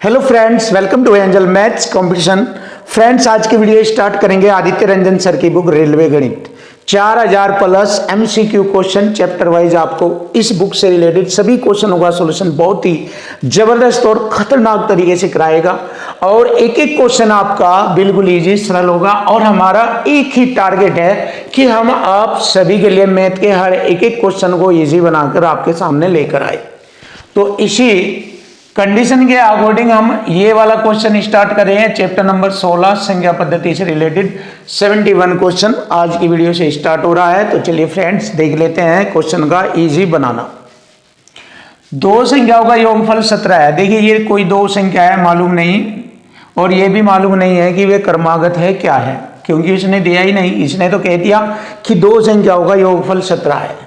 Hello friends, welcome to Angel maths competition. Friends, आज की video start करेंगे Aditya Ranjan sir की बुक रेलवे गणित 4000 plus MCQ question chapter wise. आपको इस बुक से रिलेटेड सभी क्वेश्चनों का सॉल्यूशन बहुत ही जबरदस्त और खतरनाक तरीके से कराएगा और एक एक क्वेश्चन आपका बिल्कुल इजी सरल होगा। और हमारा एक ही टारगेट है कि हम आप सभी के लिए मैथ के हर एक एक क्वेश्चन को इजी बनाकर आपके सामने लेकर आए। तो इसी कंडीशन के अकॉर्डिंग हम ये वाला क्वेश्चन स्टार्ट कर रहे हैं। चैप्टर नंबर 16 संख्या पद्धति से रिलेटेड 71 क्वेश्चन आज की वीडियो से स्टार्ट हो रहा है। तो चलिए फ्रेंड्स, देख लेते हैं क्वेश्चन का इजी बनाना। दो संख्याओं का योगफल 17 है। देखिए, ये कोई दो संख्या है मालूम नहीं, और ये भी मालूम नहीं है कि वे क्रमागत है क्या है, क्योंकि इसने दिया ही नहीं। इसने तो कह दिया कि दो संख्याओं का योगफल 17 है,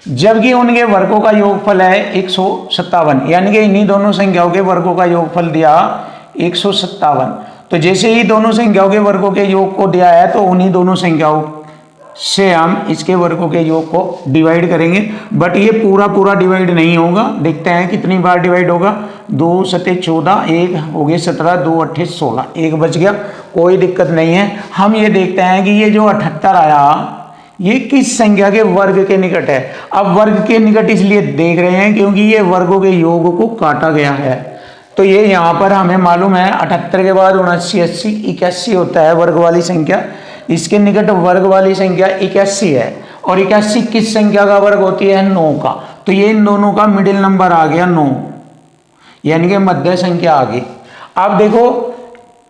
जबकि उनके वर्गों का योगफल है 157, यानी कि इन्हीं दोनों संख्याओं के वर्गों का योगफल दिया 157। तो जैसे ही दोनों संख्याओं के वर्गों के योग को दिया है, तो उन्हीं दोनों संख्याओं से हम इसके वर्गों के योग को डिवाइड करेंगे। बट ये पूरा डिवाइड नहीं होगा। देखते हैं कितनी बार डिवाइड होगा। 2 सते 14, 1 हो गए 17, 2 8 16, 1 बच गया, कोई दिक्कत नहीं है। हम ये देखते हैं कि ये जो 78 आया, ये किस संख्या के वर्ग के निकट है। अब वर्ग के निकट इसलिए देख रहे हैं क्योंकि ये वर्गों के योग को काटा गया है। तो ये यहाँ पर हमें मालूम है 78 के बाद 79, 80, 81 होता है वर्ग वाली संख्या। इसके निकट वर्ग वाली संख्या 81 है, और 81 किस संख्या का वर्ग होती है? 9 का। तो ये इन दोनों का मिडिल नंबर आ गया 9, यानी कि मध्य संख्या आ गई। अब देखो,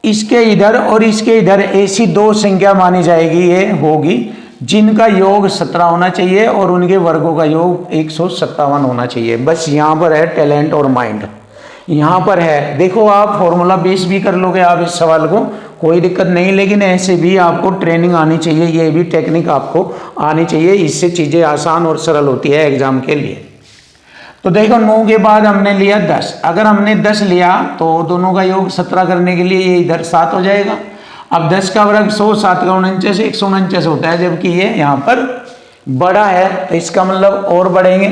इसके इधर और इसके इधर ऐसी दो संख्या मानी जाएगी, ये होगी जिनका योग 17 होना चाहिए और उनके वर्गों का योग 157 होना चाहिए। बस यहाँ पर है टैलेंट और माइंड, यहाँ पर है। देखो, आप फॉर्मूला बेस भी कर लोगे आप इस सवाल को, कोई दिक्कत नहीं, लेकिन ऐसे भी आपको ट्रेनिंग आनी चाहिए, ये भी टेक्निक आपको आनी चाहिए। इससे चीज़ें आसान और सरल होती है एग्जाम के लिए। तो देखो, 9 के बाद हमने लिया 10। अगर हमने 10 लिया तो दोनों का योग 17 करने के लिए ये इधर 7 हो जाएगा। अब 10 का वर्ग 100, 7 का 49, 149 होता है, जबकि ये यहाँ पर बड़ा है, तो इसका मतलब और बढ़ेंगे।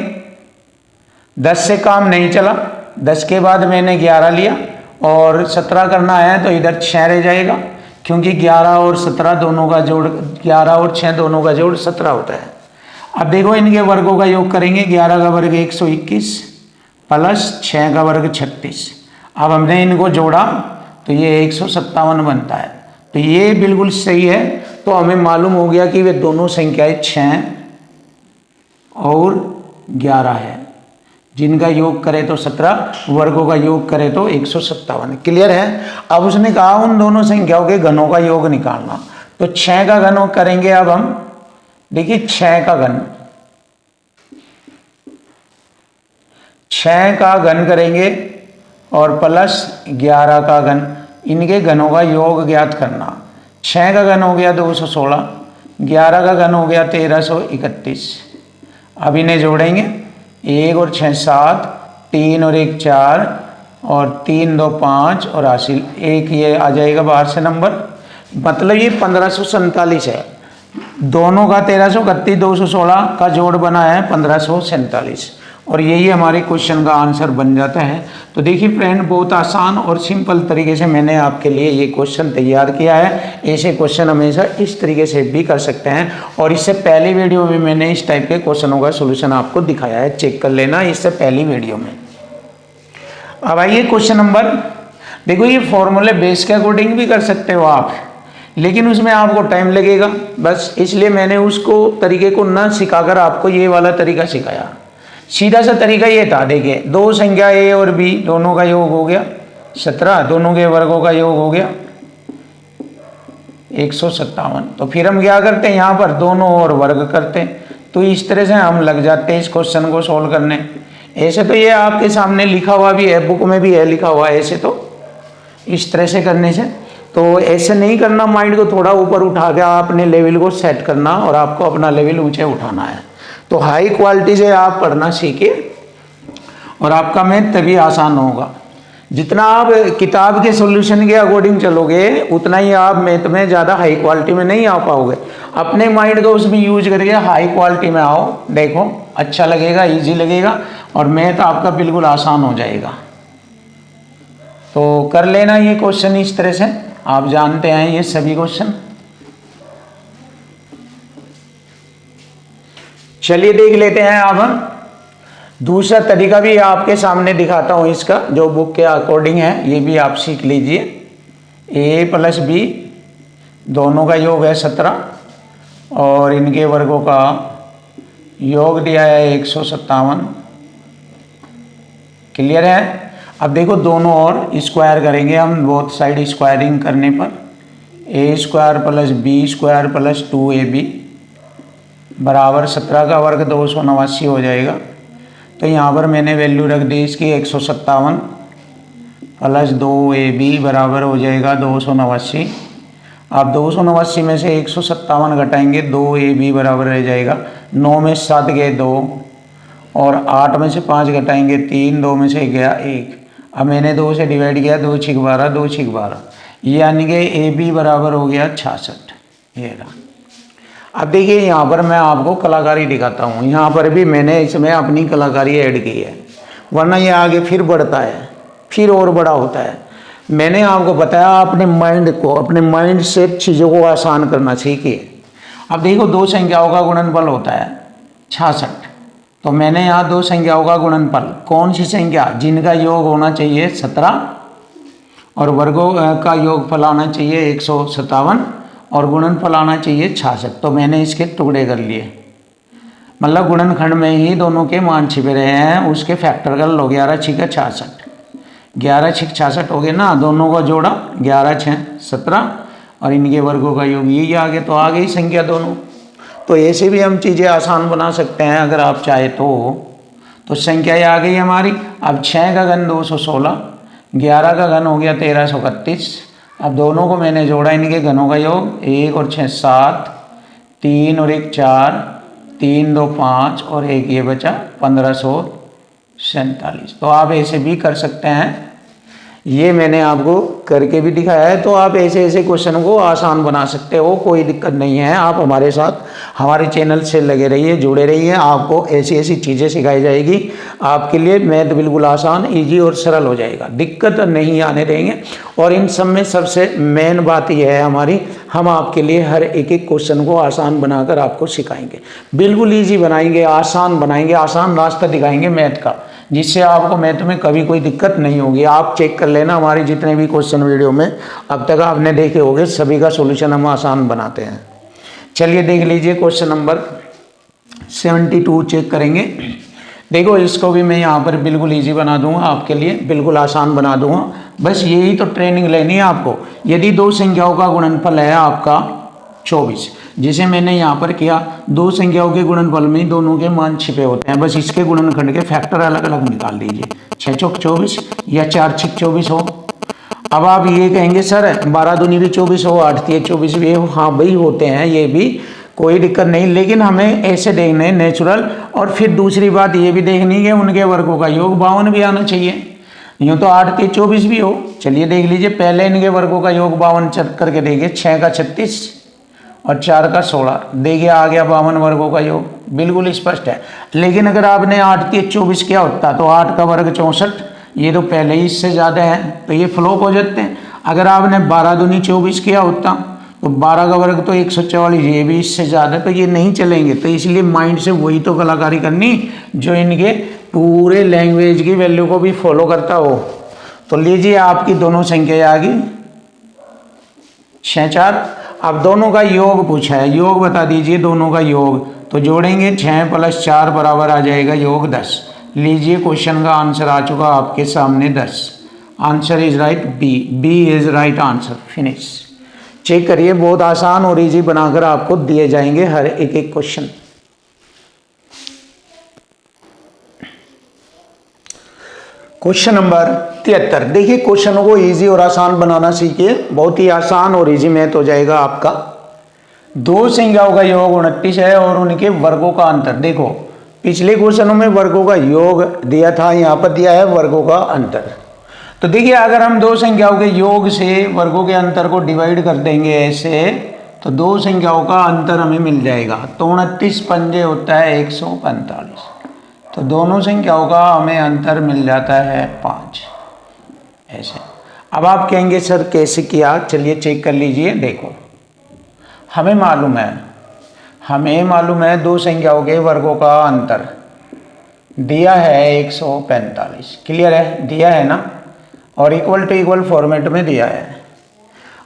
10 से काम नहीं चला। 10 के बाद मैंने 11 लिया और 17 करना है, तो इधर 6 रह जाएगा, क्योंकि 11 और 17 दोनों का जोड़, 11 और 6 दोनों का जोड़ 17 होता है। अब देखो, इनके वर्गों का योग करेंगे। 11 का वर्ग 121 प्लस 6 का वर्ग 36। अब हमने इनको जोड़ा तो ये 157 बनता है। तो ये बिल्कुल सही है। तो हमें मालूम हो गया कि वे दोनों संख्याएं 6 और 11 है, जिनका योग करे तो 17, वर्गों का योग करे तो 157। क्लियर है। अब उसने कहा उन दोनों संख्याओं के घनों का योग निकालना। तो 6 का घन करेंगे। अब हम देखिए, 6 का घन, 6 का घन करेंगे और प्लस 11 का घन, इनके घनों का योग ज्ञात करना। 6 का घन हो गया 216, 11 का घन हो गया 1331। अब इन्हें जोड़ेंगे। 1 और 6 7, 3 और 1 4, और 3 2 5 और हासिल 1, ये आ जाएगा बाहर से नंबर। मतलब ये 1547 है। दोनों का 1331, 216 का जोड़ बना है 1547, और यही हमारे क्वेश्चन का आंसर बन जाता है। तो देखिए फ्रेंड, बहुत आसान और सिंपल तरीके से मैंने आपके लिए ये क्वेश्चन तैयार किया है। ऐसे क्वेश्चन हमेशा इस तरीके से भी कर सकते हैं, और इससे पहली वीडियो में मैंने इस टाइप के क्वेश्चनों का सोल्यूशन आपको दिखाया है, चेक कर लेना इससे पहली वीडियो में। अब आइए क्वेश्चन नंबर, देखो ये फॉर्मूले बेस के अकॉर्डिंग भी कर सकते हो आप, लेकिन उसमें आपको टाइम लगेगा। बस इसलिए मैंने उसको तरीके को ना सिखाकर आपको ये वाला तरीका सिखाया। सीधा सा तरीका ये था। देखिए, दो संख्या ए और बी दोनों का योग हो गया 17, दोनों के वर्गों का योग हो गया 157। तो फिर हम क्या करते हैं, यहाँ पर दोनों और वर्ग करते हैं। तो इस तरह से हम लग जाते हैं इस क्वेश्चन को सोल्व करने। ऐसे तो ये आपके सामने लिखा हुआ भी है, बुक में भी है लिखा हुआ है। ऐसे तो इस तरह से करने से, तो ऐसे नहीं करना। माइंड को थोड़ा ऊपर उठा के अपने लेवल को सेट करना, और आपको अपना लेवल ऊंचे उठाना है। तो हाई क्वालिटी से आप पढ़ना सीखिए, और आपका मैथ तभी आसान होगा। जितना आप किताब के सॉल्यूशन के अकॉर्डिंग चलोगे, उतना ही आप मैथ में ज़्यादा हाई क्वालिटी में नहीं आ पाओगे। अपने माइंड को उसमें यूज करके हाई क्वालिटी में आओ, देखो अच्छा लगेगा, इजी लगेगा, और मैथ आपका बिल्कुल आसान हो जाएगा। तो कर लेना ये क्वेश्चन इस तरह से, आप जानते हैं ये सभी क्वेश्चन। चलिए देख लेते हैं अब हम दूसरा तरीका भी आपके सामने दिखाता हूँ इसका, जो बुक के अकॉर्डिंग है, ये भी आप सीख लीजिए। a प्लस बी दोनों का योग है 17 और इनके वर्गों का योग दिया है 157। क्लियर है। अब देखो दोनों और स्क्वायर करेंगे हम, बोथ साइड स्क्वायरिंग करने पर a square plus B square plus 2ab बराबर 17 का वर्ग 289 हो जाएगा। तो यहाँ पर मैंने वैल्यू रख दी इसकी 157 प्लस 2ab बराबर हो जाएगा 289। आप 289 में से 157 घटाएंगे, 2ab बराबर रह जाएगा 9 में 7 गए 2 और 8 में से 5 घटाएंगे 3, 2 में से गया 1। अब मैंने 2 से डिवाइड किया, 2 छिक 12, 2 छिक 12, यानी कि ab बराबर हो गया 66। ये रहा। अब देखिए यहाँ पर मैं आपको कलाकारी दिखाता हूँ, यहाँ पर भी मैंने इसमें अपनी कलाकारी ऐड की है, वरना ये आगे फिर बढ़ता है, फिर और बड़ा होता है। मैंने आपको बताया अपने माइंड को, अपने माइंड से चीज़ों को आसान करना सीखिए। अब देखो दो संख्याओं का गुणनफल होता है 66, तो मैंने यहाँ दो संख्याओं का गुणनफल, कौन सी संख्या जिनका योग होना चाहिए 17 और वर्गों का योगफल आना चाहिए 157 और गुणनफल आना चाहिए 66, तो मैंने इसके टुकड़े कर लिए। मतलब गुणनखंड में ही दोनों के मान छिपे रहे हैं, उसके फैक्टर कर लो, 11 छिक 66, 11 छिक 66 हो गए ना, दोनों को जोड़ा 11 6 17 और इनके वर्गों का योग यही आ गया, तो आ गई संख्या दोनों। तो ऐसे भी हम चीज़ें आसान बना सकते हैं अगर आप चाहे तो संख्या ये आ गई हमारी। अब 6 का घन 216, 11 का घन हो गया 1331। अब दोनों को मैंने जोड़ा, इनके घनों का योग, 1 और 6 7, 3 और 1 4, 3 2 5 और 1 ये बचा 1547। तो आप ऐसे भी कर सकते हैं, ये मैंने आपको करके भी दिखाया है। तो आप ऐसे ऐसे क्वेश्चन को आसान बना सकते हो, कोई दिक्कत नहीं है। आप हमारे साथ हमारे चैनल से लगे रहिए, जुड़े रहिए, आपको ऐसी ऐसी चीज़ें सिखाई जाएगी। आपके लिए मैथ बिल्कुल आसान, इजी और सरल हो जाएगा, दिक्कत नहीं आने देंगे। और इन सब में सबसे मेन बात यह है हमारी, हम आपके लिए हर एक एक क्वेश्चन को आसान बनाकर आपको सिखाएंगे, बिल्कुल ईजी बनाएंगे, आसान बनाएंगे, आसान रास्ता दिखाएंगे मैथ का, जिससे आपको मैथ में कभी कोई दिक्कत नहीं होगी। आप चेक कर लेना हमारे जितने भी क्वेश्चन वीडियो में अब तक आपने देखे होंगे, सभी का सॉल्यूशन हम आसान बनाते हैं। चलिए देख लीजिए क्वेश्चन नंबर 72 चेक करेंगे। देखो इसको भी मैं यहाँ पर बिल्कुल इजी बना दूंगा आपके लिए, बिल्कुल आसान बना दूंगा। बस यही तो ट्रेनिंग लेनी है आपको। यदि दो संख्याओं का गुणनफल है आपका 24, जिसे मैंने यहाँ पर किया, दो संख्याओं के गुणनफल में दोनों के मान छिपे होते हैं, बस इसके गुणनखंड के फैक्टर अलग अलग निकाल दीजिए। 6 चौक 24 या 4 छिक 24 हो। अब आप ये कहेंगे सर 12 दूनी भी 24 हो, 8 तिये 24 भी हो। हाँ भाई होते हैं, ये भी कोई दिक्कत नहीं, लेकिन हमें ऐसे देखने नेचुरल। और फिर दूसरी बात ये भी देखनी है उनके वर्गों का योग 52 भी आना चाहिए। यूँ तो 8 तिये 24 भी हो। चलिए देख लीजिए, पहले इनके वर्गों का योग 52 करके देखिए। 6 का 36 और 4 का 16, देखिए आ गया 52 वर्गों का योग, बिल्कुल स्पष्ट है। लेकिन अगर आपने 8 तिये 24 किया होता तो 8 का वर्ग 64, ये तो पहले ही इससे ज़्यादा है, तो ये फ्लॉप हो जाते हैं। अगर आपने 12 दूनी 24 किया होता तो 12 का वर्ग तो 144, ये भी इससे ज़्यादा, तो ये नहीं चलेंगे। तो इसलिए माइंड से वही तो कलाकारी करनी जो इनके पूरे लैंग्वेज की वैल्यू को भी फॉलो करता हो। तो लीजिए आपकी दोनों संख्या आ गई 6 4। अब दोनों का योग पूछा है, योग बता दीजिए दोनों का योग। तो जोड़ेंगे 6 + 4 बराबर आ जाएगा योग 10। लीजिए क्वेश्चन का आंसर आ चुका आपके सामने 10। Answer is right, B is right answer. Finish. Check करिए, बहुत आसान और इजी बनाकर आपको दिए जाएंगे हर एक एक क्वेश्चन। Question number 73। देखिए क्वेश्चनों को इजी और आसान बनाना सीखिए, बहुत ही आसान और इजी मैथ हो जाएगा आपका। दो संख्याओं का योग 29 है और उनके वर्गों का अंतर। देखो पिछले क्वेश्चनों में वर्गों का योग दिया था, यहाँ पर दिया है वर्गों का अंतर। तो देखिए अगर हम दो संख्याओं के योग से वर्गों के अंतर को डिवाइड कर देंगे ऐसे, तो दो संख्याओं का अंतर हमें मिल जाएगा। तो 29 पंजे होता है 145, तो दोनों संख्याओं का हमें अंतर मिल जाता है 5 ऐसे। अब आप कहेंगे सर कैसे किया, चलिए चेक कर लीजिए। देखो हमें मालूम है दो संख्याओं के वर्गों का अंतर दिया है 145। क्लियर है, दिया है ना, और इक्वल टू इक्वल फॉर्मेट में दिया है।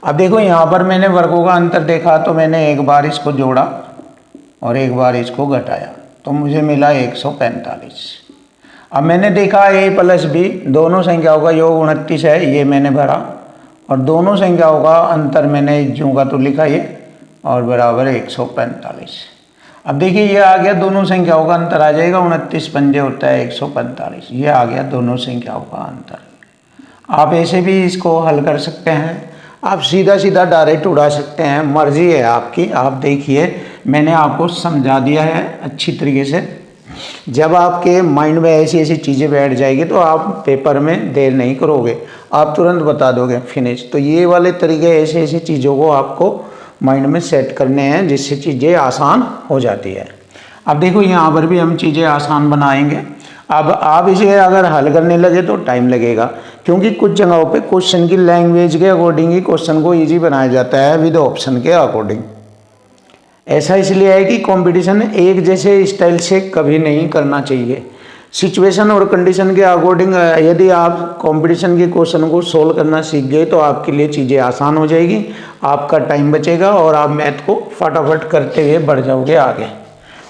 अब देखो यहाँ पर मैंने वर्गों का अंतर देखा तो मैंने एक बार इसको जोड़ा और एक बार इसको घटाया तो मुझे मिला 145। अब मैंने देखा a प्लस b दोनों संख्याओं का योग 29 है, ये मैंने भरा, और दोनों संख्याओं का अंतर मैंने ज्यों का तो लिखा ये, और बराबर 145। अब देखिए ये आ गया, दोनों संख्याओं का अंतर आ जाएगा, 29 पंजे होता है 145, ये आ गया दोनों संख्याओं का अंतर। आप ऐसे भी इसको हल कर सकते हैं, आप सीधा सीधा डायरेक्ट उड़ा सकते हैं, मर्जी है आपकी। आप देखिए मैंने आपको समझा दिया है अच्छी तरीके से। जब आपके माइंड में ऐसी ऐसी चीज़ें बैठ जाएगी तो आप पेपर में देर नहीं करोगे, आप तुरंत बता दोगे फिनिश। तो ये वाले तरीके ऐसे ऐसी चीज़ों को आपको माइंड में सेट करने हैं जिससे चीज़ें आसान हो जाती है। अब देखो यहाँ पर भी हम चीज़ें आसान बनाएंगे। अब आप इसे अगर हल करने लगे तो टाइम लगेगा, क्योंकि कुछ जगहों पे क्वेश्चन की लैंग्वेज के अकॉर्डिंग ही क्वेश्चन को इजी बनाया जाता है विद ऑप्शन के अकॉर्डिंग। ऐसा इसलिए है कि कंपटीशन एक जैसे स्टाइल से कभी नहीं करना चाहिए। सिचुएशन और कंडीशन के अकॉर्डिंग यदि आप कंपटीशन के क्वेश्चन को सोल्व करना सीख गए तो आपके लिए चीज़ें आसान हो जाएगी, आपका टाइम बचेगा और आप मैथ को फटाफट करते हुए बढ़ जाओगे आगे।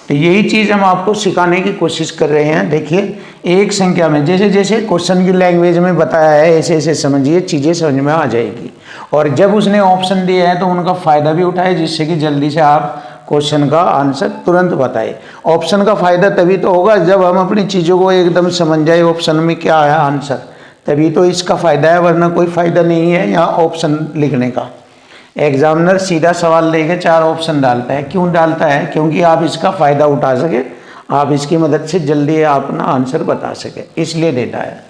तो यही चीज़ हम आपको सिखाने की कोशिश कर रहे हैं। देखिए एक संख्या में जैसे जैसे क्वेश्चन की लैंग्वेज में बताया है ऐसे ऐसे समझिए, चीज़ें समझ में आ जाएगी। और जब उसने ऑप्शन दिया है तो उनका फ़ायदा भी उठाए जिससे कि जल्दी से आप क्वेश्चन का आंसर तुरंत बताए। ऑप्शन का फ़ायदा तभी तो होगा जब हम अपनी चीज़ों को एकदम समझ जाए ऑप्शन में क्या है आंसर, तभी तो इसका फ़ायदा है, वरना कोई फ़ायदा नहीं है यहाँ ऑप्शन लिखने का। एग्जामिनर सीधा सवाल लेके 4 ऑप्शन डालता है, क्यों डालता है? क्योंकि आप इसका फ़ायदा उठा सके, आप इसकी मदद से जल्दी अपना आंसर बता सके, इसलिए देता है।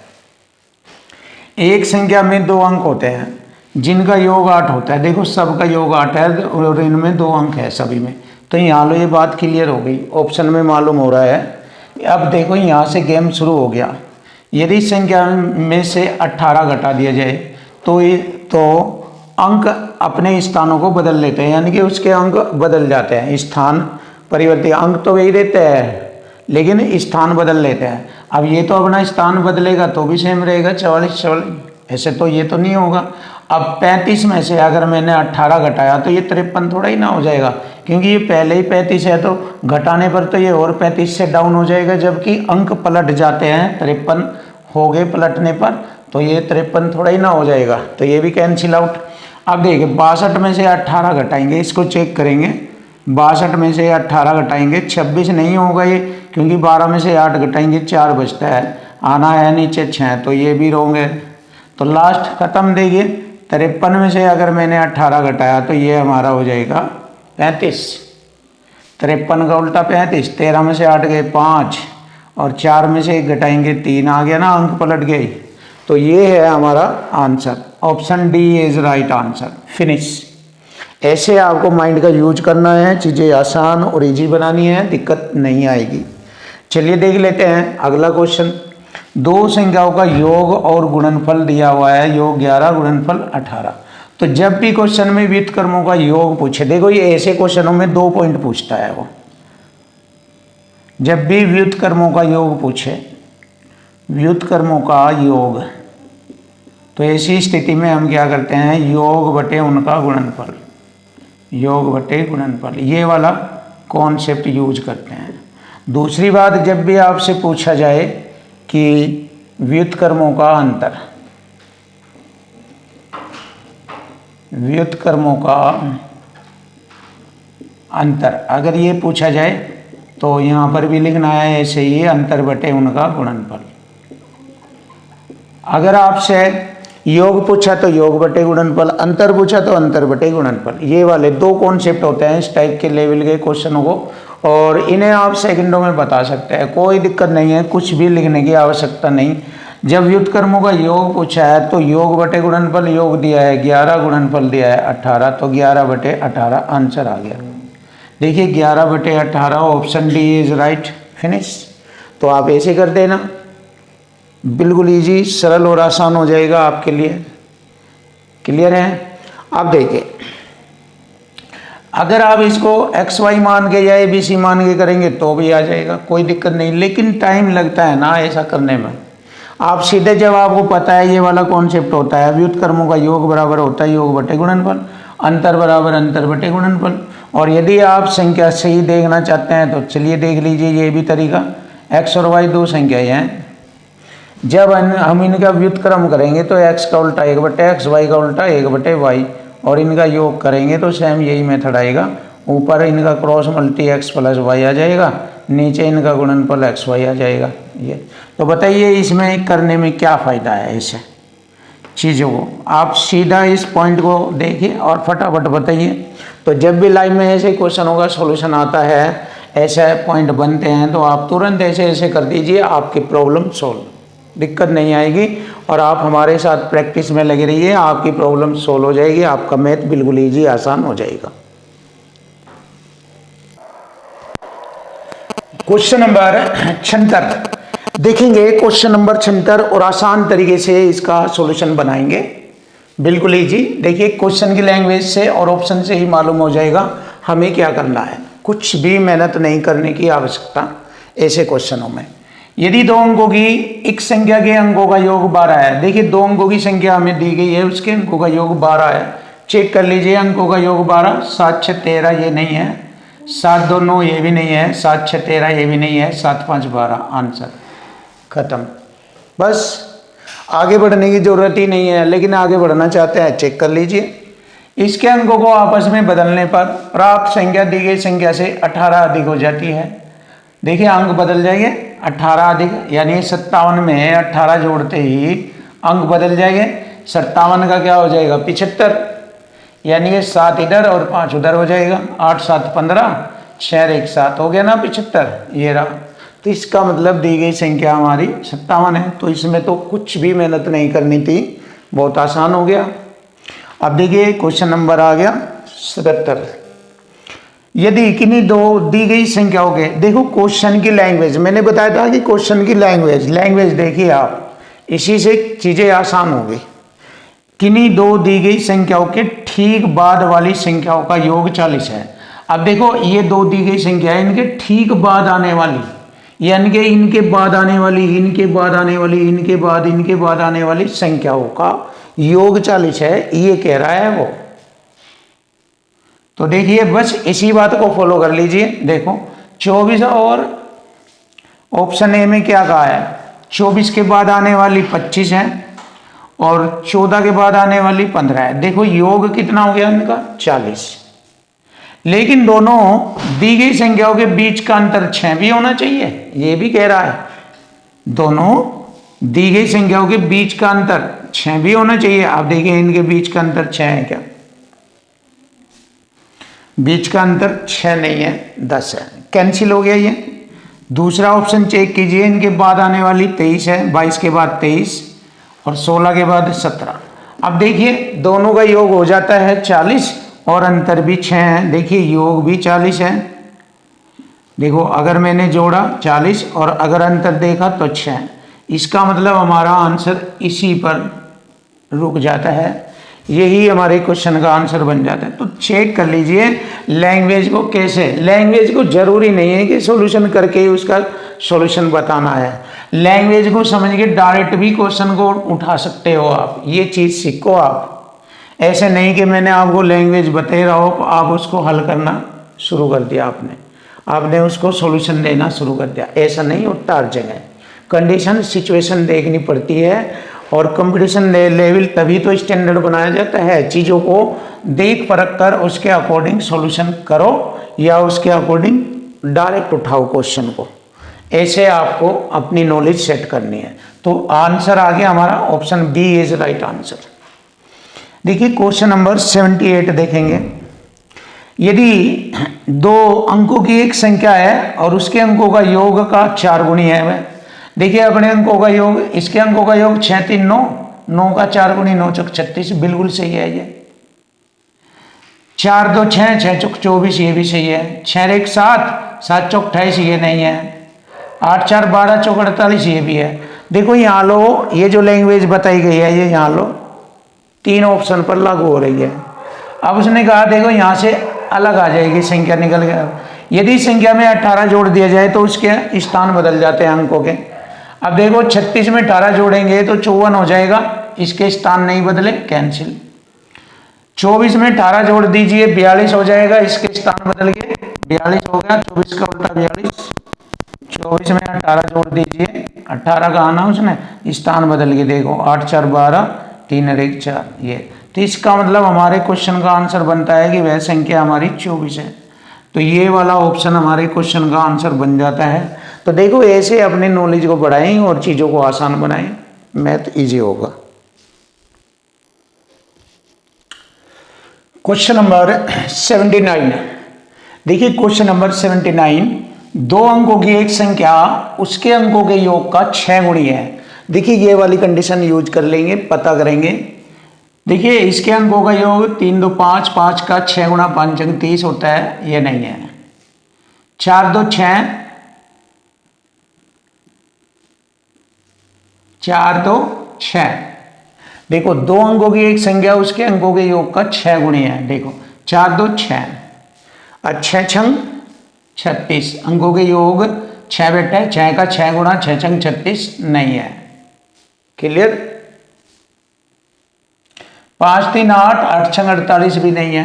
एक संख्या में 2 अंक होते हैं जिनका योग 8 होता है। देखो सबका योग 8 है और इनमें 2 अंक है सभी में, तो यहाँ लो ये बात क्लियर हो गई, ऑप्शन में मालूम हो रहा है। अब देखो यहाँ से गेम शुरू हो गया। यदि संख्या में से 18 घटा दिया जाए तो अंक अपने स्थानों को बदल लेते हैं, यानी कि उसके अंक बदल जाते हैं, स्थान परिवर्तित। अंक तो वही रहते हैं लेकिन स्थान बदल लेते हैं। अब ये तो अपना स्थान बदलेगा तो भी सेम रहेगा 44, ऐसे तो ये तो नहीं होगा। अब 35 में से अगर मैंने 18 घटाया तो ये 53 थोड़ा ही ना हो जाएगा, क्योंकि ये पहले ही 35 है तो घटाने पर तो ये और 35 से डाउन हो जाएगा, जबकि अंक पलट जाते हैं, 53 हो गए पलटने पर, तो ये 53 थोड़ा ही ना हो जाएगा, तो ये भी कैंसिल आउट। अब देखिए 62 में से 18 घटाएंगे, इसको चेक करेंगे। 62 में से 18 घटाएंगे 26 नहीं होगा ये, क्योंकि 12 में से 8 घटाएंगे 4 बचता है, आना है नीचे 6, तो ये भी रॉन्ग है। तो लास्ट खत्म। देखिए 53 में से अगर मैंने 18 घटाया तो ये हमारा हो जाएगा 35। 53 का उल्टा 35। 13 में से 8 गए 5 और 4 में से 1 घटाएंगे 3, आ गया ना, अंक पलट गए। तो ये है हमारा answer, option D is right answer. Finish. ऐसे आपको माइंड का यूज करना है, चीज़ें आसान और इजी बनानी है, दिक्कत नहीं आएगी। चलिए देख लेते हैं अगला क्वेश्चन। 2 संख्याओं का योग और गुणनफल दिया हुआ है, योग 11 गुणनफल 18। तो जब भी क्वेश्चन में व्युत्क्रमों का योग पूछे, देखो ये ऐसे क्वेश्चनों में 2 पॉइंट पूछता है वो। जब भी व्युत्क्रमों का योग पूछे, व्युत्क्रमों का योग, तो ऐसी स्थिति में हम क्या करते हैं, योग बटे उनका गुणनफल, योग बटे गुणनफल, ये वाला कॉन्सेप्ट यूज करते हैं। दूसरी बात, जब भी आपसे पूछा जाए कि व्युत्क्रमों का अंतर, व्युत्क्रमों का अंतर अगर ये पूछा जाए तो यहाँ पर भी लिखना है ऐसे ही, अंतर बटे उनका गुणनफल। अगर आपसे योग पूछा तो योग बटे गुणनफल, अंतर पूछा तो अंतर बटे गुणनफल। ये वाले 2 कॉन्सेप्ट होते हैं इस टाइप के लेवल के क्वेश्चनों को, और इन्हें आप सेकंडों में बता सकते हैं, कोई दिक्कत नहीं है, कुछ भी लिखने की आवश्यकता नहीं। जब व्युत्क्रमों का योग पूछा है तो योग बटे गुणनफल, योग दिया है 11, गुणनफल दिया है 18, तो 11 बटे 18 आंसर आ गया। देखिए 11 बटे 18, option D is right. Finish. तो आप ऐसे कर देना, बिल्कुल ईजी, सरल और आसान हो जाएगा आपके लिए। क्लियर है। अब देखिए, अगर आप इसको एक्स वाई मान के या ए बी सी मान के करेंगे तो भी आ जाएगा, कोई दिक्कत नहीं, लेकिन टाइम लगता है ना ऐसा करने में। आप सीधे जब आपको पता है ये वाला कॉन्सेप्ट होता है, व्युत्क्रमों का योग बराबर होता है योग बटे गुणनफल, अंतर बराबर अंतर बटे गुणनफल। और यदि आप संख्या सही देखना चाहते हैं तो चलिए देख लीजिए, ये भी तरीका, एक्स और वाई दो संख्याएं हैं, जब हम इनका व्युत्क्रम करेंगे तो एक्स का उल्टा एक बटे एक्स, वाई का उल्टा एक बटे वाई, और इनका योग करेंगे तो सेम यही मेथड आएगा। ऊपर इनका cross multi x plus y आ जाएगा, नीचे इनका गुणनफल एक्स वाई आ जाएगा। ये तो बताइए इसमें करने में क्या फ़ायदा है ऐसे चीज़ों को। आप सीधा इस पॉइंट को देखिए और फटाफट बताइए। तो जब भी लाइव में ऐसे क्वेश्चन होगा, सॉल्यूशन आता है, ऐसे पॉइंट बनते हैं, तो आप तुरंत ऐसे ऐसे कर दीजिए, आपकी प्रॉब्लम सॉल्व, दिक्कत नहीं आएगी। और आप हमारे साथ प्रैक्टिस में लगे रहिए, आपकी प्रॉब्लम सोल्व हो जाएगी, आपका मैथ बिल्कुल ईजी आसान हो जाएगा। क्वेश्चन नंबर 76 देखेंगे, क्वेश्चन नंबर 76 और आसान तरीके से इसका सॉल्यूशन बनाएंगे, बिल्कुल ईजी। देखिए क्वेश्चन की लैंग्वेज से और ऑप्शन से ही मालूम हो जाएगा हमें क्या करना है, कुछ भी मेहनत नहीं करने की आवश्यकता ऐसे क्वेश्चनों में। यदि दो अंकों की एक संख्या के अंकों का योग 12 है, देखिए दो अंकों की संख्या हमें दी गई है, उसके अंकों का योग 12 है, चेक कर लीजिए अंकों का योग 12, 7 6 13 ये नहीं है, 7 2 9 ये भी नहीं है, 7 6 13 ये भी नहीं है, 7 5 12, आंसर खत्म। बस आगे बढ़ने की जरूरत ही नहीं है, लेकिन आगे बढ़ना चाहते हैं चेक कर लीजिए। इसके अंकों को आपस में बदलने पर प्राप्त संख्या दी गई संख्या से 18 अधिक हो जाती है। देखिए अंक बदल जाएंगे, 18 अधिक यानी 57 में 18 जोड़ते ही अंक बदल जाएंगे। 57 का क्या हो जाएगा 75, यानी ये 7 इधर और 5 उधर हो जाएगा, 8 7 15, 6 1 7 हो गया ना 75, ये रहा। तो इसका मतलब दी गई संख्या हमारी 57 है, तो इसमें तो कुछ भी मेहनत नहीं करनी थी, बहुत आसान हो गया। अब देखिए क्वेश्चन नंबर आ गया 77, यदि किन्हीं दो दी गई संख्याओं के, देखो क्वेश्चन की लैंग्वेज मैंने बताया था कि क्वेश्चन की लैंग्वेज देखिए आप, इसी से चीज़ें आसान होगी। किन्हीं दो दी गई संख्याओं के ठीक बाद वाली संख्याओं का योग 40 है। अब देखो ये दो दी गई संख्या है, इनके ठीक बाद आने वाली, यानी कि इनके बाद आने वाली, इनके बाद आने वाली, इनके बाद आने वाली संख्याओं का योग 40 है, ये कह रहा है वो। तो देखिए बस इसी बात को फॉलो कर लीजिए। देखो 24 और ऑप्शन ए में क्या कहा है, 24 के बाद आने वाली 25 है और 14 के बाद आने वाली 15 है। देखो योग कितना हो गया इनका 40, लेकिन दोनों दी गई संख्याओं के बीच का अंतर 6 भी होना चाहिए, ये भी कह रहा है। दोनों दी गई संख्याओं के बीच का अंतर 6 भी होना चाहिए। आप देखिए इनके बीच का अंतर 6 है क्या, बीच का अंतर 6 नहीं है 10 है, कैंसिल हो गया ये। दूसरा ऑप्शन चेक कीजिए, इनके बाद आने वाली 23 है, 22 के बाद 23 और 16 के बाद 17। अब देखिए दोनों का योग हो जाता है 40 और अंतर भी 6 है, देखिए योग भी 40 है। देखो अगर मैंने जोड़ा 40 और अगर अंतर देखा तो 6, इसका मतलब हमारा आंसर इसी पर रुक जाता है, यही हमारे क्वेश्चन का आंसर बन जाता है। तो चेक कर लीजिए लैंग्वेज को कैसे, लैंग्वेज को जरूरी नहीं है कि सॉल्यूशन करके ही उसका सॉल्यूशन बताना है, लैंग्वेज को समझ के डायरेक्ट भी क्वेश्चन को उठा सकते हो आप, ये चीज़ सीखो आप। ऐसे नहीं कि मैंने आपको लैंग्वेज बता रहा हो आप उसको हल करना शुरू कर दिया, आपने उसको सॉल्यूशन देना शुरू कर दिया, ऐसा नहीं होता। हर जगह कंडीशन सिचुएशन देखनी पड़ती है और कंपटीशन लेवल तभी तो स्टैंडर्ड बनाया जाता है। चीज़ों को देख परख कर उसके अकॉर्डिंग सॉल्यूशन करो या उसके अकॉर्डिंग डायरेक्ट उठाओ क्वेश्चन को, ऐसे आपको अपनी नॉलेज सेट करनी है। तो आंसर आ गया हमारा option B is right answer. देखिए क्वेश्चन नंबर 78 देखेंगे, यदि दो अंकों की एक संख्या है और उसके अंकों का योग का 4 गुणी है, वह देखिए अपने अंकों का योग, इसके अंकों का योग 6 3 9, 9 का 4 गुणी 9 चौक 36, बिल्कुल सही है ये। 4 2 6, 6 चौक 24, ये भी सही है। 6 1 7, 7 चौक 28, ये नहीं है। 8 4 12 चौक 48, ये भी है। देखो यहाँ लो, ये जो लैंग्वेज बताई गई है ये यहाँ लो, तीन ऑप्शन पर लागू हो रही है। अब उसने कहा देखो यहाँ से अलग आ जाएगी संख्या, निकल गया। यदि संख्या में 18 जोड़ दिया जाए तो उसके स्थान बदल जाते हैं अंकों के। अब देखो 36 में 18 जोड़ेंगे तो 54 हो जाएगा, इसके स्थान नहीं बदले, कैंसिल। 24 में 18 जोड़ दीजिए 42 हो जाएगा, इसके स्थान बदल के 42 हो गया, 24 का उल्टा 42। 24 में 18 जोड़ दीजिए, 18 का आना उसने स्थान बदल के, देखो 8 4 12, 3 और 1 4, ये। तो इसका मतलब हमारे क्वेश्चन का आंसर बनता है कि वह संख्या हमारी 24 है। तो ये वाला ऑप्शन हमारे क्वेश्चन का आंसर बन जाता है। तो देखो ऐसे अपने नॉलेज को बढ़ाएं और चीज़ों को आसान बनाएं, मैथ इजी होगा। Question number 79। देखिए क्वेश्चन नंबर 79, दो अंकों की एक संख्या उसके अंकों के योग का 6 गुणी है। देखिए ये वाली कंडीशन यूज कर लेंगे, पता करेंगे। देखिए इसके अंकों का योग 3 2 5, 5 का 6 गुणा 5 अंक 30 होता है, ये नहीं है। 4 2 6, 4 2 6। देखो दो अंकों की एक संख्या उसके अंकों के योग का 6 गुणी है। देखो 4 2 6, और 6 छंग 36, अंकों के योग 6 बेटा है, 6 का 6 गुणा 6 छंग 36 नहीं है। क्लियर। 5 3 8, 8 छंग 48 भी नहीं है,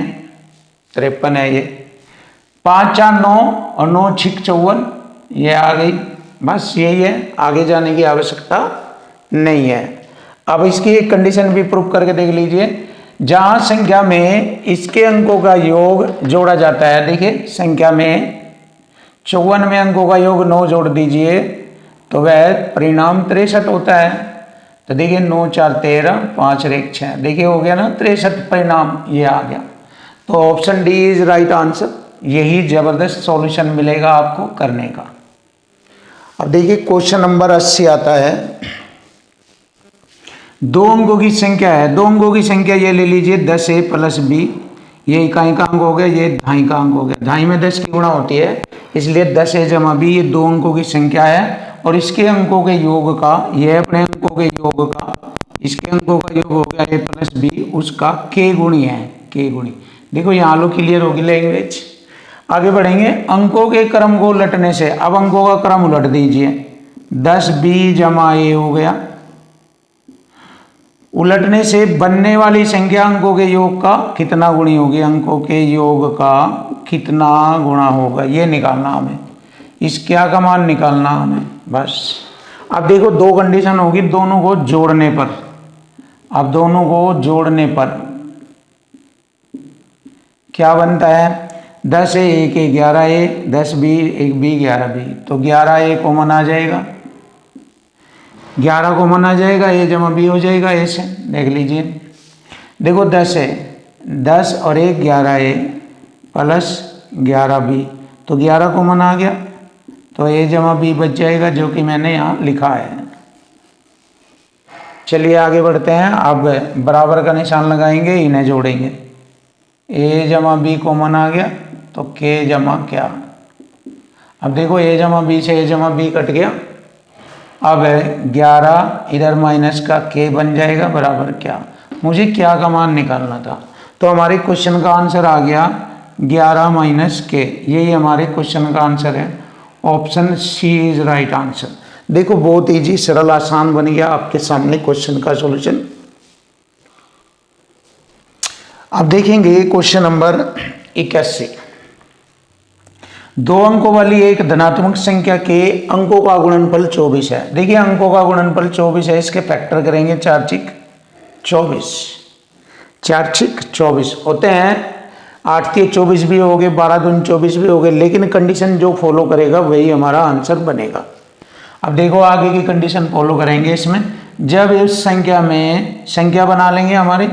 53 है ये। 5 4 9 और 9 6 54, ये आ गई। बस यही है, आगे जाने की आवश्यकता नहीं है। अब इसकी एक कंडीशन भी प्रूव करके देख लीजिए। जहां संख्या में इसके अंकों का योग जोड़ा जाता है, देखिए संख्या में 54 में अंकों का योग 9 जोड़ दीजिए तो वह परिणाम 63 होता है। तो देखिए 9 4 13, 5 और 1 6, देखिए हो गया ना 63 परिणाम, ये आ गया। तो option D is right answer. यही जबरदस्त सॉल्यूशन मिलेगा आपको करने का। अब देखिए क्वेश्चन नंबर 80 आता है। दो अंकों की संख्या है, दो अंकों की संख्या ये ले लीजिए 10a प्लस b, ये इकाई का अंक हो गया, ये ढाई का अंक हो गया। ढाई में 10 की गुणा होती है, इसलिए 10a जमा b, ये दो अंकों की संख्या है और इसके अंकों के योग का, ये अपने अंकों के योग का, इसके अंकों का योग हो गया a प्लस b, उसका k गुणी है, k गुणी। देखो यहाँ लो क्लियर होगी लैंग्वेज। आगे बढ़ेंगे। अंकों के क्रम को उलटने से, अब अंकों का क्रम उलट दीजिए। 10b जमा a हो गया, उलटने से बनने वाली संख्या अंकों के योग का कितना गुणी होगी, अंकों के योग का कितना गुणा होगा, ये निकालना हमें। इस क्या का मान निकालना हमें, बस। अब देखो दो कंडीशन होगी दोनों को जोड़ने पर। अब दोनों को जोड़ने पर क्या बनता है, 10 a 1 a 11a, 10b 1b 11b, तो 11a कॉमन आ जाएगा, 11 कॉमन आ जाएगा, a जमा b हो जाएगा a से। देख लीजिए, देखो 10 है, 10 और 1 11a प्लस 11b, तो 11 कॉमन आ गया, तो a जमा b बच जाएगा, जो कि मैंने यहाँ लिखा है। चलिए आगे बढ़ते हैं। अब बराबर का निशान लगाएंगे, इन्हें जोड़ेंगे। a जमा b कॉमन आ गया, तो k जमा क्या। अब देखो a जमा b से a जमा b कट गया। अब 11 इधर माइनस का k बन जाएगा बराबर क्या, मुझे क्या का मान निकालना था। तो हमारे क्वेश्चन का आंसर आ गया 11 माइनस k, यही हमारे क्वेश्चन का आंसर है। Option C is right answer. देखो बहुत इजी, सरल, आसान बन गया आपके सामने क्वेश्चन का सॉल्यूशन। अब देखेंगे क्वेश्चन नंबर 81। दो अंकों वाली एक धनात्मक संख्या के अंकों का गुणनफल 24 है। देखिए अंकों का गुणनफल 24 है, इसके फैक्टर करेंगे 4 6 24, 4 6 24 होते हैं। 8 3 24 भी हो गए, 12 दूनी 24 भी हो गए, लेकिन कंडीशन जो फॉलो करेगा वही हमारा आंसर बनेगा। अब देखो आगे की कंडीशन फॉलो करेंगे इसमें। जब इस संख्या में संख्या बना लेंगे, हमारे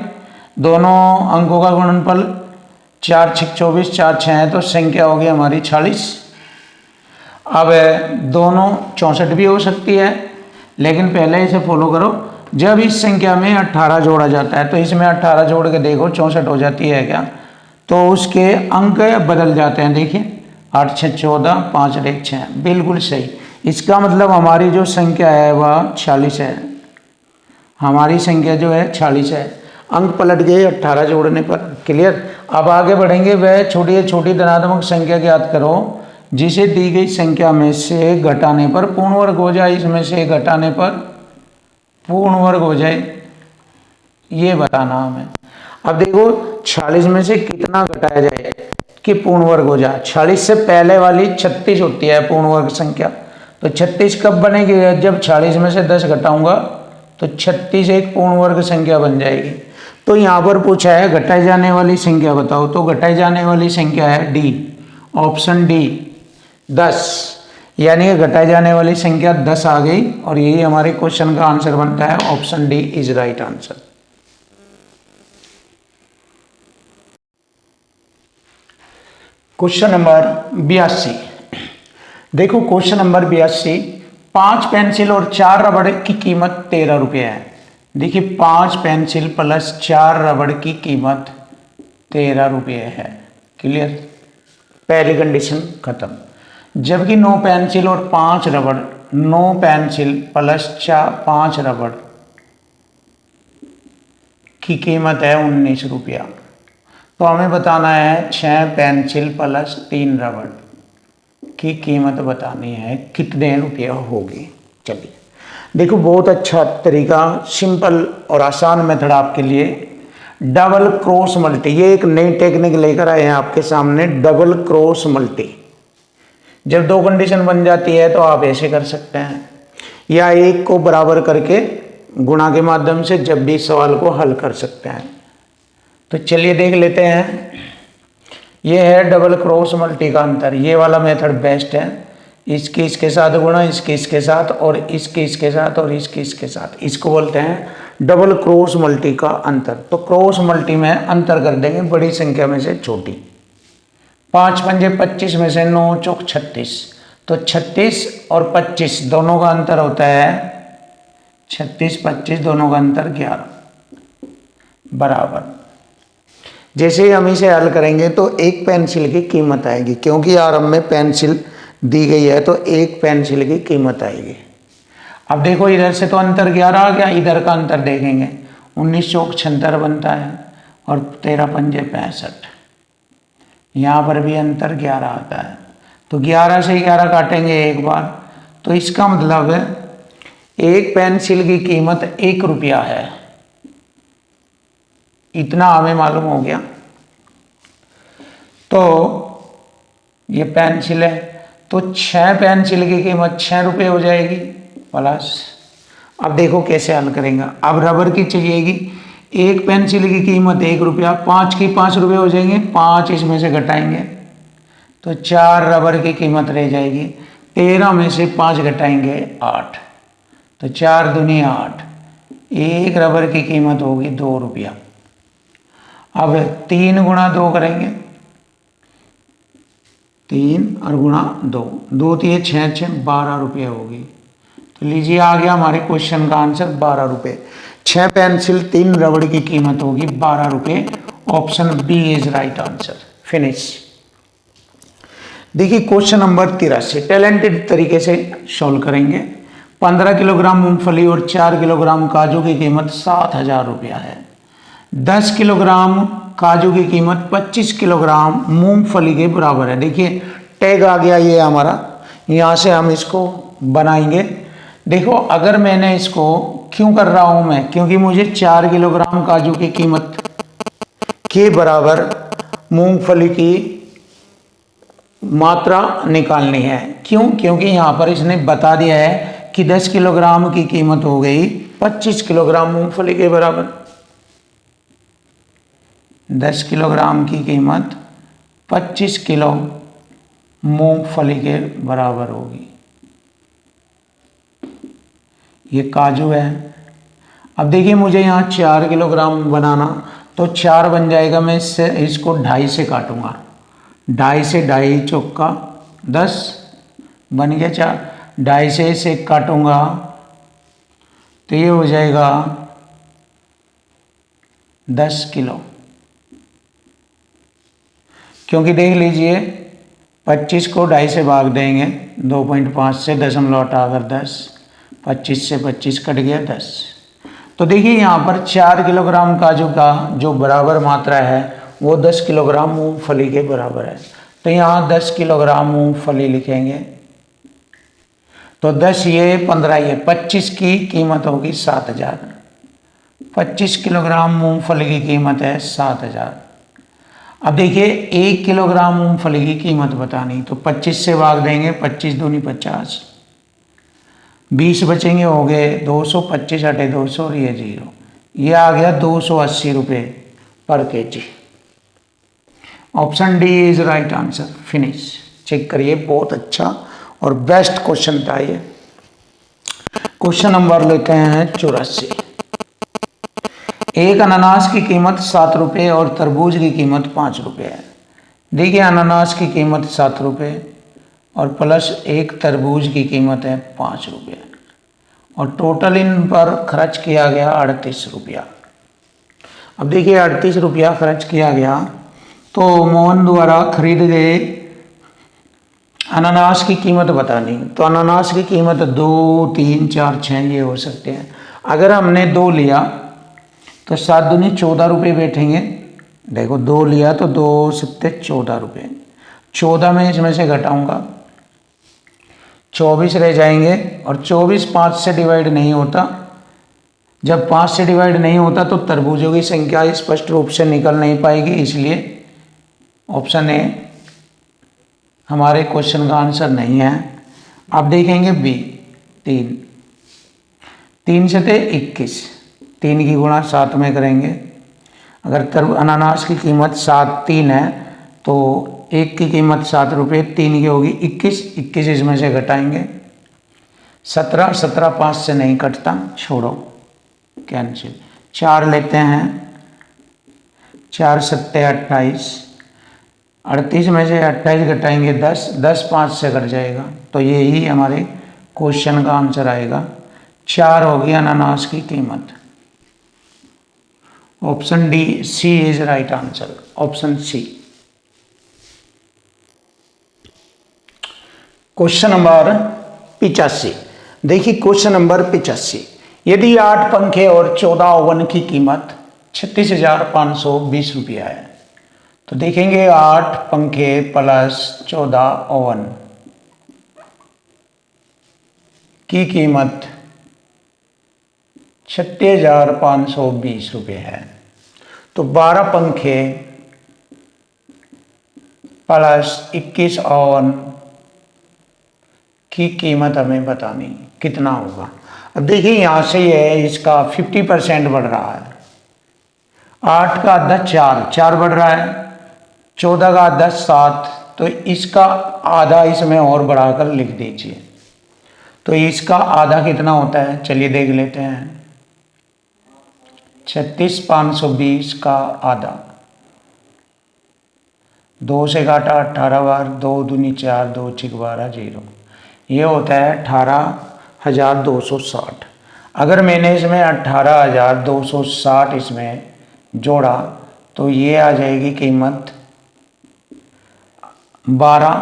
दोनों अंकों का गुणनफल 4 6 24, 4 6 है, तो संख्या होगी हमारी 46। अब दोनों 64 भी हो सकती है, लेकिन पहले इसे फॉलो करो। जब इस संख्या में 18 जोड़ा जाता है, तो इसमें 18 जोड़ के देखो 64 हो जाती है क्या, तो उसके अंक बदल जाते हैं। देखिए 8 6 14, 5 और 1 6, बिल्कुल सही। इसका मतलब हमारी जो संख्या है वह 46 है, हमारी संख्या जो है 46 है। अंक पलट गए 18 जोड़ने पर। क्लियर। अब आगे बढ़ेंगे। वह छोटी छोटी धनात्मक संख्या ज्ञात करो जिसे दी गई संख्या में से घटाने पर पूर्ण वर्ग हो जाए। इसमें से घटाने पर पूर्ण वर्ग हो जाए, ये बताना हमें। अब देखो 46 में से कितना घटाया जाए कि पूर्ण वर्ग हो जाए। 46 से पहले वाली 36 होती है पूर्ण वर्ग संख्या। तो 36 कब बनेगी? जब 46 में से 10 घटाऊंगा तो 36 एक पूर्ण वर्ग संख्या बन जाएगी। तो यहाँ पर पूछा है घटाई जाने वाली संख्या बताओ, तो घटाई जाने वाली संख्या है डी, ऑप्शन डी 10, यानी घटाई जाने वाली संख्या 10 आ गई और यही हमारे क्वेश्चन का आंसर बनता है। Option D is right answer. Question number 82। देखो क्वेश्चन नंबर 82, 5 पेंसिल और 4 रबड़ की कीमत 13 रुपये है। देखिए 5 पेंसिल प्लस 4 रबड़ की कीमत 13 रुपये है। क्लियर। पहली कंडीशन खत्म। जबकि 9 पेंसिल और 5 रबड़, 9 पेंसिल प्लस 5 रबड़ की कीमत है 19 रुपया। तो हमें बताना है 6 पेंसिल प्लस 3 रबड़ की कीमत बतानी है कितने रुपया होगी। चलिए देखो बहुत अच्छा तरीका, सिंपल और आसान मेथड आपके लिए, डबल क्रॉस मल्टी। ये एक नई टेक्निक लेकर आए हैं आपके सामने, डबल क्रॉस मल्टी। जब दो कंडीशन बन जाती है तो आप ऐसे कर सकते हैं, या एक को बराबर करके गुणा के माध्यम से जब भी सवाल को हल कर सकते हैं। तो चलिए देख लेते हैं। ये है डबल क्रॉस मल्टी का अंतर। ये वाला मेथड बेस्ट है। इसके इसके साथ गुणा, इसके इसके साथ, और इसके इसके साथ, और इसके इसके साथ, इसको बोलते हैं डबल क्रॉस मल्टी का अंतर। तो क्रॉस मल्टी में अंतर कर देंगे बड़ी संख्या में से छोटी। 5 पंजे 25 में से 9 चौक 36, तो 36 और 25 दोनों का अंतर होता है 36, 25 दोनों का अंतर 11 बराबर। जैसे ही हम इसे हल करेंगे तो एक पेंसिल की कीमत आएगी, क्योंकि आरंभ में पेंसिल दी गई है तो एक पेंसिल की कीमत आएगी। अब देखो इधर से तो अंतर 11 आ गया, इधर का अंतर देखेंगे 19 चौक 76 बनता है और 13 पंजे 65। यहाँ पर भी अंतर 11 आता है, तो 11 से 11 काटेंगे एक बार, तो इसका मतलब है एक पेंसिल की कीमत 1 रुपया है। इतना हमें मालूम हो गया। तो ये पेंसिल है, तो 6 पेंसिल की कीमत 6 रुपये हो जाएगी प्लस। अब देखो कैसे हल करेंगे। अब रबर की चाहिएगी। एक पेंसिल की कीमत 1 रुपया, 5 की 5 रुपये हो जाएंगे, 5 इसमें से घटाएंगे तो 4 रबर की कीमत रह जाएगी। 13 में से 5 घटाएंगे 8, तो 4 दूनी 8, एक रबर की कीमत होगी 2 रुपया। अब 3 गुणा 2 करेंगे, 3 और गुणा 2, 2 3 6 6 12 रुपये होगी। तो लीजिए आ गया हमारे क्वेश्चन का आंसर 12 रुपये। 6 पेंसिल 3 रबड़ की कीमत होगी 12 रुपये। Option B is right answer. Finish. देखिए क्वेश्चन नंबर 83 टैलेंटेड तरीके से सॉल्व करेंगे। 15 किलोग्राम मूंगफली और 4 किलोग्राम काजू की कीमत 7,000 रुपया है। 10 किलोग्राम काजू की कीमत 25 किलोग्राम मूंगफली के बराबर है। देखिए टैग आ गया ये हमारा, यहाँ से हम इसको बनाएंगे। देखो अगर मैंने इसको क्यों कर रहा हूं मैं, क्योंकि मुझे 4 किलोग्राम काजू की कीमत के बराबर मूंगफली की मात्रा निकालनी है। क्यों? क्योंकि यहाँ पर इसने बता दिया है कि 10 किलोग्राम की कीमत हो गई 25 किलोग्राम मूंगफली के बराबर। 10 किलोग्राम की कीमत 25 किलो मूंगफली के बराबर होगी। ये काजू है। अब देखिए मुझे यहाँ 4 किलोग्राम बनाना, तो 4 बन जाएगा। मैं इसको 2.5 से काटूंगा, 2.5 से 2.5 चौका 10 बन गया 4। 2.5 से इसे काटूंगा तो ये हो जाएगा 10 किलो। क्योंकि देख लीजिए 25 को 2.5 से भाग देंगे, 2.5 से दशमलव हटाकर 10, 25 से 25 कट गया 10। तो तो देखिए यहाँ पर 4 किलोग्राम काजू का जो बराबर मात्रा है वो 10 किलोग्राम मूंगफली के बराबर है। तो यहाँ 10 किलोग्राम मूंगफली लिखेंगे। तो 10 ये 15 ये 25 की कीमत होगी 7,000। 25 किलोग्राम मूंगफली की कीमत है 7,000। अब देखिए 1 किलोग्राम मूंगफली की कीमत बतानी, तो 25 से भाग देंगे, 25 दूनी 50, 20 बचेंगे, हो गए 200, 25 हटे 200 और ये 0, ये आ गया 280 रुपये पर KG. Option D is right answer. Finish. Check करिए, बहुत अच्छा और बेस्ट क्वेश्चन था ये। क्वेश्चन नंबर लेते हैं 84। एक अनानास की कीमत 7 रुपये और तरबूज की कीमत 5 रुपये है। देखिए अनानास की कीमत 7 रुपये और प्लस एक तरबूज की कीमत है 5 रुपये और टोटल इन पर खर्च किया गया 38 रुपया। अब देखिए 38 रुपया खर्च किया गया, तो मोहन द्वारा खरीदे गए अनानास की कीमत बतानी। तो अनानास की कीमत 2, 3, 4, 6 ये हो सकते हैं। अगर हमने 2 लिया तो 7 दूनी 14 रुपये बैठेंगे। देखो 2 लिया तो 2 सत्ते 14 रुपये, 14 में इसमें से घटाऊंगा 24 रह जाएंगे और 24 5 से डिवाइड नहीं होता। जब 5 से डिवाइड नहीं होता तो तरबूजों की संख्या स्पष्ट रूप से निकल नहीं पाएगी, इसलिए ऑप्शन ए हमारे क्वेश्चन का आंसर नहीं है। अब देखेंगे बी 3, 3 से थे 21, 3 की गुणा 7 में करेंगे। अगर अनानास की कीमत 7, 3 है तो एक की कीमत 7 रुपये, 3 की होगी 21, 21 इसमें से घटाएंगे 17, 17 5 से नहीं कटता, छोड़ो कैंसिल। 4 लेते हैं, 4 सत्ते 28, 38 में से 28 घटाएंगे 10, 10 5 से कट जाएगा, तो यही हमारे क्वेश्चन का आंसर आएगा। 4 होगी अनानास की कीमत। Option D C is right answer. Option C. Question number 85। देखिए क्वेश्चन नंबर 85। यदि 8 पंखे और 14 ओवन की कीमत 36,520 रुपया है, तो देखेंगे 8 पंखे प्लस 14 ओवन की कीमत 36,520 रुपये है। तो 12 पंखे प्लस 21 ओवन की कीमत हमें बतानी कितना होगा। अब देखिए यहाँ से ये इसका 50% बढ़ रहा है। 8 का आधा 4, 4 बढ़ रहा है, 14 का आधा 7, तो इसका आधा इसमें और बढ़ाकर लिख दीजिए। तो इसका आधा कितना होता है, चलिए देख लेते हैं। 36,520 का आधा, 2 से काटा 18 बार, 2 दूनी 4, 2 छिक 12, 0, ये होता है 18,260। अगर मैंने इसमें 18,260 इसमें जोड़ा तो ये आ जाएगी कीमत 12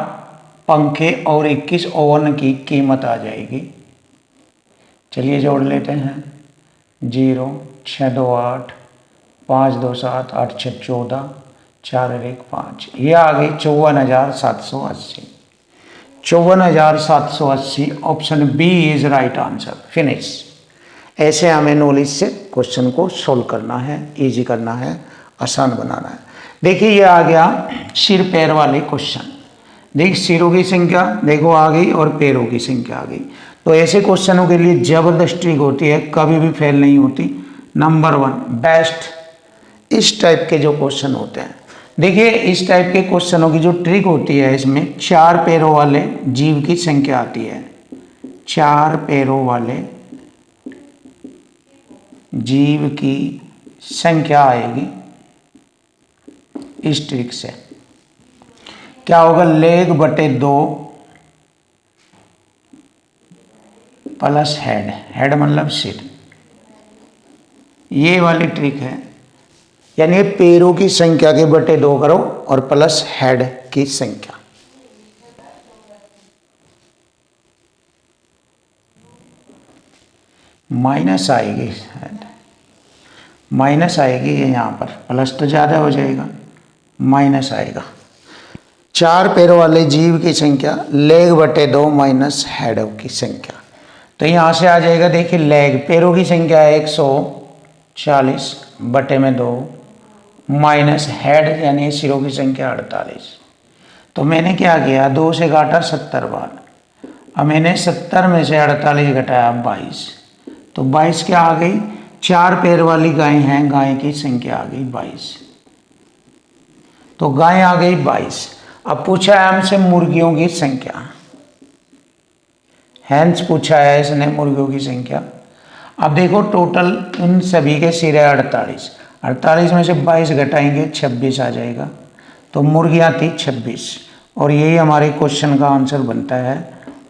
पंखे और 21 ओवन की कीमत आ जाएगी। चलिए जोड़ लेते हैं। 0, 6 2 8, 5 2 7, 8 6 14, 4 1 5, ये आ गई 54,780। 54,780 option B is right answer. Finish. ऐसे हमें नॉलेज से क्वेश्चन को सोल्व करना है, इजी करना है, आसान बनाना है। देखिए ये आ गया सिर पैर वाले क्वेश्चन। देख सिरों की संख्या देखो आ गई और पैरों की संख्या आ गई। तो ऐसे क्वेश्चनों के लिए जबरदस्त ट्रिक होती है, कभी भी फेल नहीं होती। नंबर 1 बेस्ट इस टाइप के जो क्वेश्चन होते हैं। देखिए इस टाइप के क्वेश्चनों की जो ट्रिक होती है, इसमें 4 पैरों वाले जीव की संख्या आती है। 4 पैरों वाले जीव की संख्या आएगी इस ट्रिक से। क्या होगा, लेग बटे 2 प्लस हेड, हेड मतलब सिर, ये वाली ट्रिक है। यानी पैरों की संख्या के बटे 2 करो और प्लस हेड की संख्या। माइनस आएगी हेड, माइनस आएगी, ये यहाँ पर प्लस तो ज़्यादा हो जाएगा, माइनस आएगा। 4 पैरों वाले जीव की संख्या लेग बटे 2 माइनस हेड की संख्या। तो यहाँ से आ जाएगा, देखिए लेग पैरों की संख्या है 140 बटे में 2 माइनस हेड यानी सिरों की संख्या 48। तो मैंने क्या किया, 2 से काटा 70 बार। अब मैंने 70 में से 48 घटाया 22, तो 22 क्या आ गई, 4 पैर वाली गाय हैं, गाय की संख्या आ गई 22। तो गाय आ गई 22। अब पूछा है हमसे मुर्गियों की संख्या, हैंस पूछा है इसने मुर्गियों की संख्या। अब देखो टोटल इन सभी के सिरे 48, 48 में से 22 घटाएंगे 26 आ जाएगा। तो मुर्गियाँ थी 26 और यही हमारे क्वेश्चन का आंसर बनता है,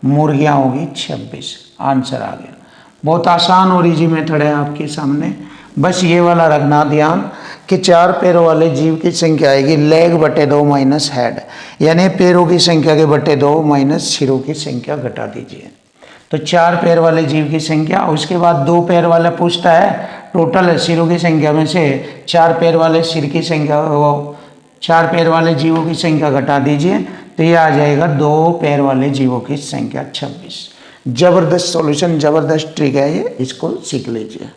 मुर्गियाँ होगी 26, आंसर आ गया। बहुत आसान और इजी मेथड है आपके सामने, बस ये वाला रखना ध्यान कि 4 पैरों वाले जीव की संख्या आएगी लेग बटे 2 माइनस हेड, यानी पैरों की संख्या के बटे 2 माइनस सिरों की संख्या घटा दीजिए। तो 4 पैर वाले जीव की संख्या, उसके बाद 2 पैर वाला पूछता है टोटल सिरों की संख्या में से 4 पैर वाले सिर की संख्या, वो 4 पैर वाले जीवों की संख्या घटा दीजिए, तो ये आ जाएगा 2 पैर वाले जीवों की संख्या 26। जबरदस्त सॉल्यूशन, जबरदस्त ट्रिक है ये, इसको सीख लीजिए।